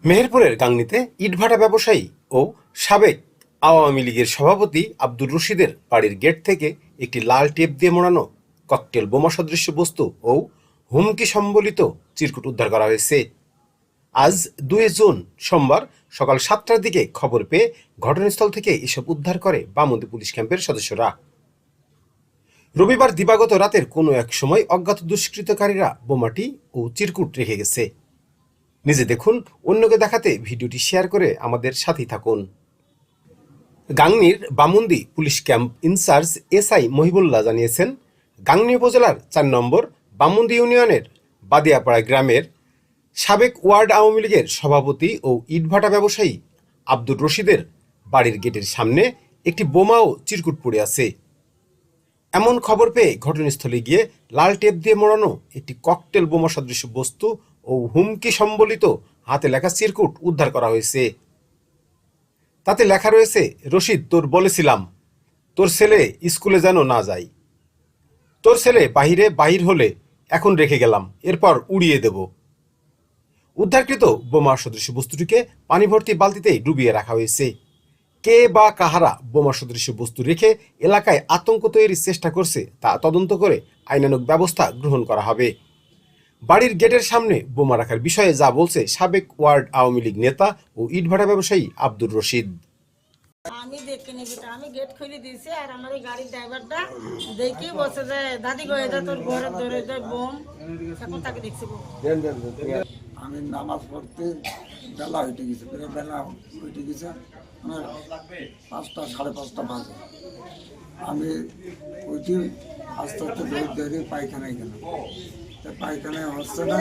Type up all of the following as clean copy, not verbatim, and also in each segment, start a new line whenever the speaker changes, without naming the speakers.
মেহেরপুরের গাংনীতে ইটভাটা ব্যবসায়ী ও সাবেক আওয়ামী লীগের সভাপতি আব্দুর রশিদের বাড়ির গেট থেকে একটি লাল টেপ দিয়ে মোড়ানো ককটেল বোমা সদৃশ্য বস্তু ও হুমকি সম্বলিত চিরকুট উদ্ধার করা হয়েছে। আজ ২ জুন সোমবার সকাল ৭টার দিকে খবর পেয়ে ঘটনাস্থল থেকে এসব উদ্ধার করে বামন্দি পুলিশ ক্যাম্পের সদস্যরা। রবিবার দিবাগত রাতের কোনো এক সময় অজ্ঞাত দুষ্কৃতকারীরা বোমাটি ও চিরকুট রেখে গেছে। নিজে দেখুন, অন্যকে দেখাতে ভিডিওটি শেয়ার করে আমাদের সাথেই থাকুন। গাংনীর Bamondi police camp incharge SI Mohibullah জানিয়েছেন, গাংনী উপজেলার ৪ নম্বর বামন্দি ইউনিয়নের বাদিয়াপাড়া গ্রামের সাবেক ওয়ার্ড আওয়ামী লীগের সভাপতি ও ইটভাটা ব্যবসায়ী আব্দুর রশিদের বাড়ির গেটের সামনে একটি বোমা ও চিরকুট পড়ে আছে। এমন খবর পেয়ে ঘটনাস্থলে গিয়ে লাল টেপ দিয়ে মোড়ানো একটি ককটেল বোমা সদৃশ বস্তু ও হুমকি সম্বলিত হাতে লেখা চিরকুট উদ্ধার করা হয়েছে। তাতে লেখা রয়েছে, রশিদ, তোর বলেছিলাম তোর ছেলে স্কুলে যেন না যায়, তোর ছেলে বাহির হলে এখন রেখে গেলাম, এরপর উড়িয়ে দেব। উদ্ধারকৃত বোমা সদৃশ বস্তুটিকে পানি ভর্তি বালতিতেই ডুবিয়ে রাখা হয়েছে। কে বা কাহারা বোমা সদৃশ বস্তু রেখে এলাকায় আতঙ্ক তৈরির চেষ্টা করছে তা তদন্ত করে আইনানুগ ব্যবস্থা গ্রহণ করা হবে। বাড়ির গেটের সামনে বোমা রাখার বিষয়ে যা বলছে সাবেক ওয়ার্ড আওয়ামী লীগ নেতা ও ইটভাটা ব্যবসায়ী আব্দুর রশিদ।
আমি দেখিনি, আমি গেট খুলে দিয়েছি আর আমার এই গাড়ির ড্রাইভারটা দেখি বসে যে দাদি গো এটা তোর ঘরের ধরে বোম, এখন তাকে দেখছি।
আমি নামাজ পড়তে বেলা হইতে গেছে, বেলা হইতে গেছে আমার ৫টা, সাড়ে ৫টা বাজে। আমি ওইটি আস্তে আস্তে দৌড় পায়খানায় গেলাম। পায়খানায় হচ্ছে না,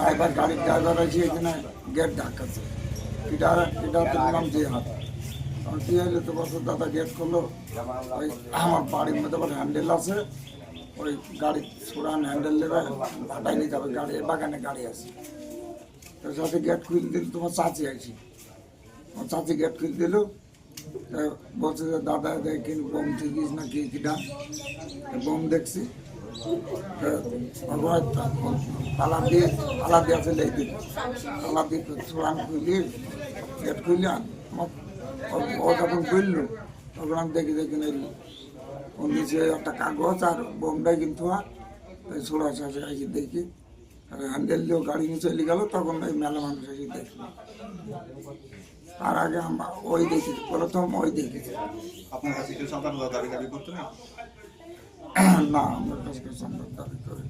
আমার গাড়ির ড্রাইভার আছে এখানে গেট ঢাকাচ্ছে। এটা নাম যে হাত কি হইলে তো বছর দাদা গেট করলো। ওই আমার বাড়ির মধ্যে আবার হ্যান্ডেল আছে, ওই গাড়ি ছোড়ান হ্যান্ডেল নেবে ভাটাই নিতে হবে, গাড়ি বাগানে গাড়ি আছে। তার সাথে গেট খুলে দিল তোমার চাচি আইছি, আমার চাচি গেট খুলে দিল, বলছে যে দাদা দেখি বোম ঠিকিস না কি কিনা। বোম দেখছি, তালা দিয়ে আছে লেগে তালা দিয়ে ছোড়ান খুলি গেট খুললে ও যখন খুললো তখন আমি দেখি ও নিচে একটা কাগজ আর বোমটাই কিন্তু ছোড়া চাষে আসি দেখি, আর হ্যান্ডেল দিয়েও গাড়ি নিয়ে চলে গেল। তখন ওই মেলা মানুষ এসে দেখি, তার আগে আমরা ওই দেখি, প্রথম ওই দেখেছি। না, আমার কাছে সন্তান দাবি করি।